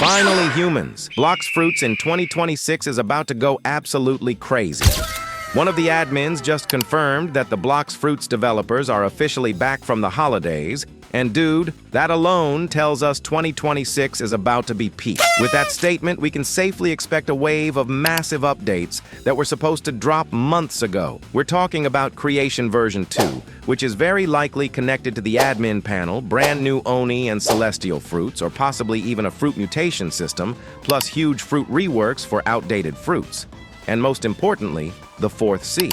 Finally, humans. Blox Fruits in 2026 is about to go absolutely crazy. One of the admins just confirmed that the Blox Fruits developers are officially back from the holidays, and dude, that alone tells us 2026 is about to be peak. With that statement, we can safely expect a wave of massive updates that were supposed to drop months ago. We're talking about Creation version 2, which is very likely connected to the admin panel, brand new Oni and Celestial fruits, or possibly even a fruit mutation system, plus huge fruit reworks for outdated fruits. And most importantly, the fourth C.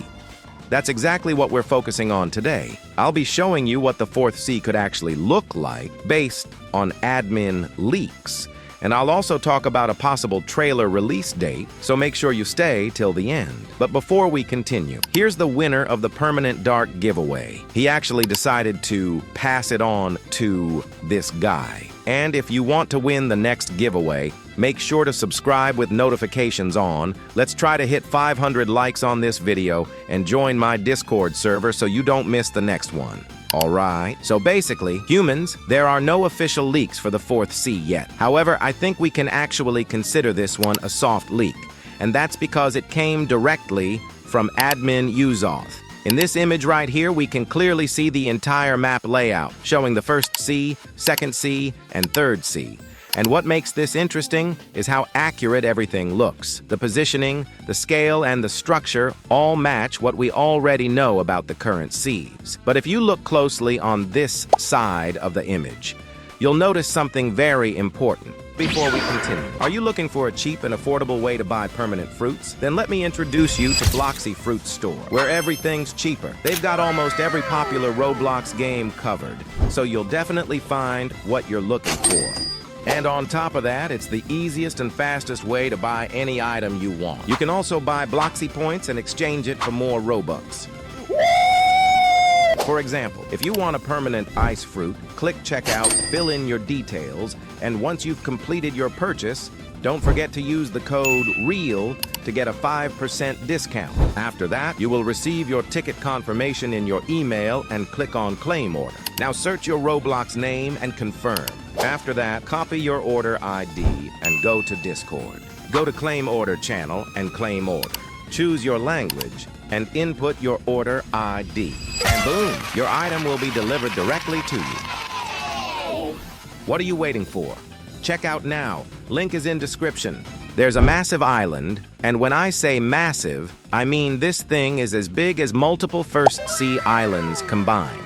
That's exactly what we're focusing on today. I'll be showing you what the fourth C could actually look like based on admin leaks. And I'll also talk about a possible trailer release date, so make sure you stay till the end. But before we continue, here's the winner of the Permanent Dark giveaway. He actually decided to pass it on to this guy. And if you want to win the next giveaway, make sure to subscribe with notifications on. Let's try to hit 500 likes on this video and join my Discord server so you don't miss the next one. Alright, so basically, humans, there are no official leaks for the fourth C yet. However, I think we can actually consider this one a soft leak, and that's because it came directly from admin Uzoth. In this image right here, we can clearly see the entire map layout, showing the first C, second C, and third C. And what makes this interesting is how accurate everything looks. The positioning, the scale, and the structure all match what we already know about the current Cs. But if you look closely on this side of the image, you'll notice something very important. Before we continue, are you looking for a cheap and affordable way to buy permanent fruits? Then let me introduce you to Blox Fruits store, where everything's cheaper. They've got almost every popular Roblox game covered, so you'll definitely find what you're looking for. And on top of that, it's the easiest and fastest way to buy any item you want. You can also buy Bloxy points and exchange it for more Robux. For example, if you want a permanent ice fruit, click checkout, fill in your details, and once you've completed your purchase, don't forget to use the code REAL to get a 5% discount. After that, you will receive your ticket confirmation in your email and click on Claim Order. Now search your Roblox name and confirm. After that, copy your order ID and go to Discord. Go to Claim Order channel and claim order. Choose your language and input your order ID. And boom, your item will be delivered directly to you. What are you waiting for? Check out now. Link is in description. There's a massive island, and when I say massive, I mean this thing is as big as multiple First C islands combined.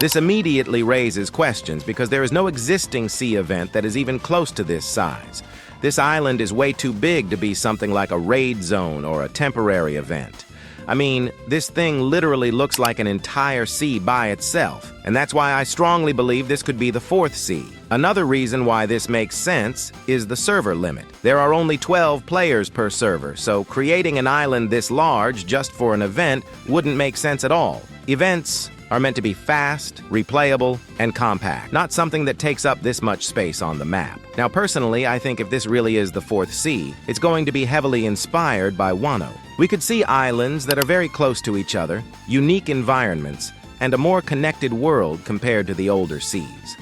This immediately raises questions because there is no existing sea event that is even close to this size. This island is way too big to be something like a raid zone or a temporary event. I mean, this thing literally looks like an entire sea by itself, and that's why I strongly believe this could be the fourth sea. Another reason why this makes sense is the server limit. There are only 12 players per server, so creating an island this large just for an event wouldn't make sense at all. Events are meant to be fast, replayable, and compact, not something that takes up this much space on the map. Now, personally, I think if this really is the fourth C, it's going to be heavily inspired by Wano. We could see islands that are very close to each other, unique environments, and a more connected world compared to the older Cs.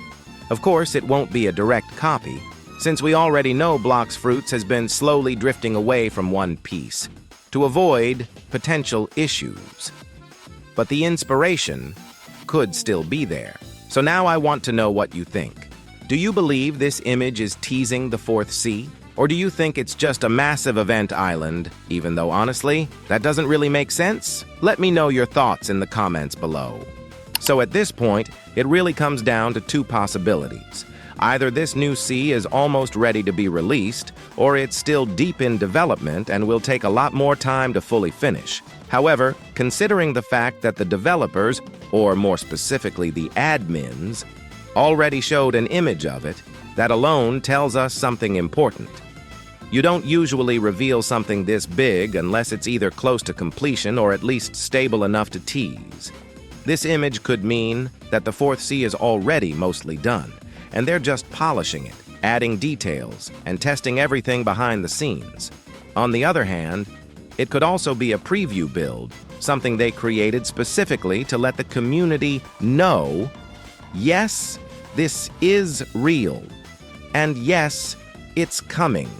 Of course, it won't be a direct copy, since we already know Blox Fruits has been slowly drifting away from One Piece to avoid potential issues. But the inspiration could still be there. So now I want to know what you think. Do you believe this image is teasing the fourth C? Or do you think it's just a massive event island, even though honestly, that doesn't really make sense? Let me know your thoughts in the comments below. So at this point, it really comes down to two possibilities. Either this new C is almost ready to be released, or it's still deep in development and will take a lot more time to fully finish. However, considering the fact that the developers, or more specifically the admins, already showed an image of it, that alone tells us something important. You don't usually reveal something this big unless it's either close to completion or at least stable enough to tease. This image could mean that the fourth C is already mostly done, and they're just polishing it, adding details, and testing everything behind the scenes. On the other hand, it could also be a preview build, something they created specifically to let the community know, yes, this is real, and yes, it's coming,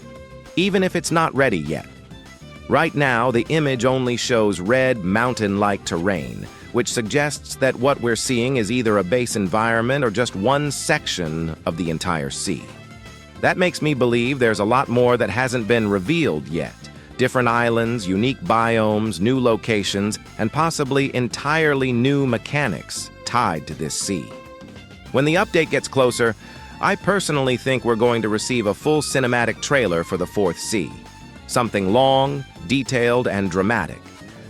even if it's not ready yet. Right now, the image only shows red, mountain-like terrain, which suggests that what we're seeing is either a base environment or just one section of the entire sea. That makes me believe there's a lot more that hasn't been revealed yet. Different islands, unique biomes, new locations, and possibly entirely new mechanics tied to this sea. When the update gets closer, I personally think we're going to receive a full cinematic trailer for the Fourth Sea. Something long, detailed, and dramatic,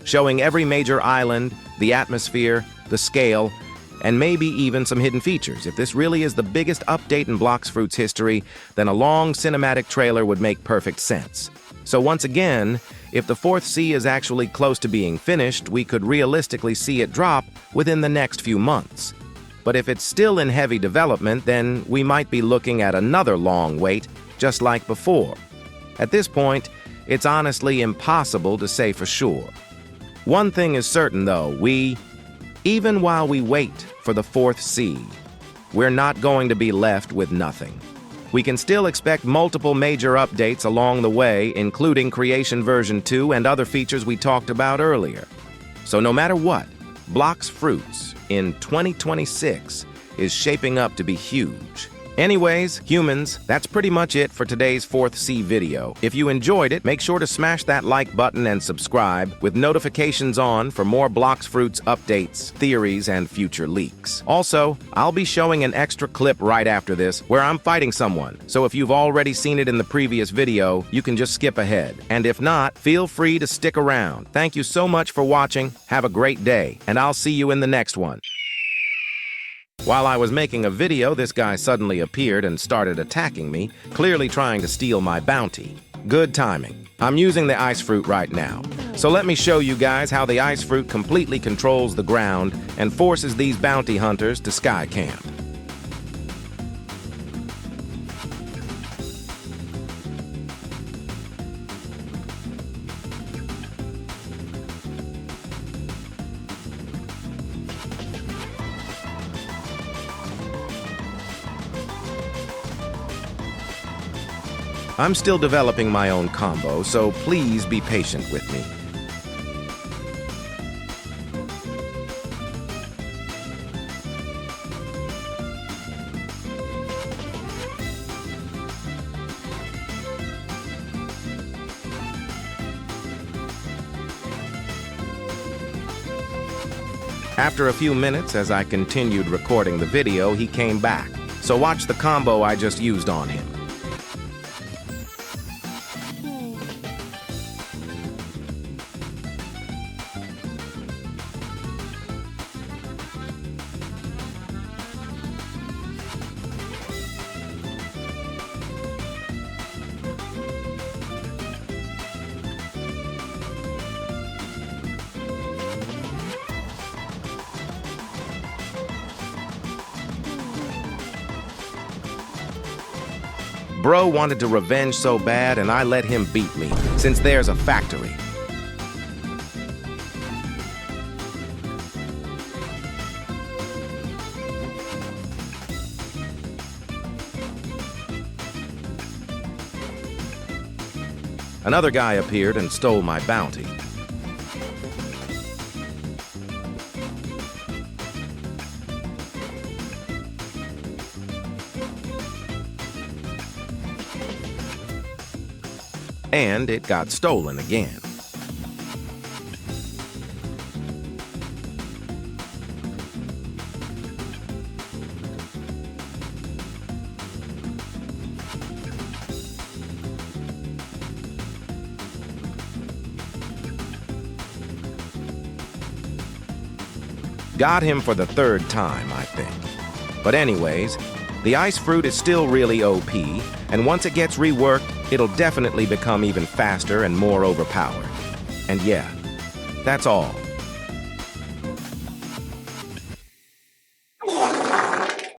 showing every major island, the atmosphere, the scale, and maybe even some hidden features. If this really is the biggest update in Blox Fruits history, then a long cinematic trailer would make perfect sense. So once again, if the Fourth Sea is actually close to being finished, we could realistically see it drop within the next few months. But if it's still in heavy development, then we might be looking at another long wait, just like before. At this point, it's honestly impossible to say for sure. One thing is certain, though, even while we wait for the Fourth Sea, we're not going to be left with nothing. We can still expect multiple major updates along the way, including Creation version 2 and other features we talked about earlier. So no matter what, Blox Fruits in 2026 is shaping up to be huge. Anyways, humans, that's pretty much it for today's Fourth Sea video. If you enjoyed it, make sure to smash that like button and subscribe with notifications on for more Blox Fruits updates, theories, and future leaks. Also, I'll be showing an extra clip right after this where I'm fighting someone, so if you've already seen it in the previous video, you can just skip ahead. And if not, feel free to stick around. Thank you so much for watching, have a great day, and I'll see you in the next one. While I was making a video, this guy suddenly appeared and started attacking me, clearly trying to steal my bounty. Good timing. I'm using the ice fruit right now. So let me show you guys how the ice fruit completely controls the ground and forces these bounty hunters to sky camp. I'm still developing my own combo, so please be patient with me. After a few minutes, as I continued recording the video, he came back. So watch the combo I just used on him. Bro wanted to revenge so bad, and I let him beat me, since there's a factory. Another guy appeared and stole my bounty. And it got stolen again. Got him for the third time, I think. But anyways, the ice fruit is still really OP, and once it gets reworked, it'll definitely become even faster and more overpowered. And yeah, that's all.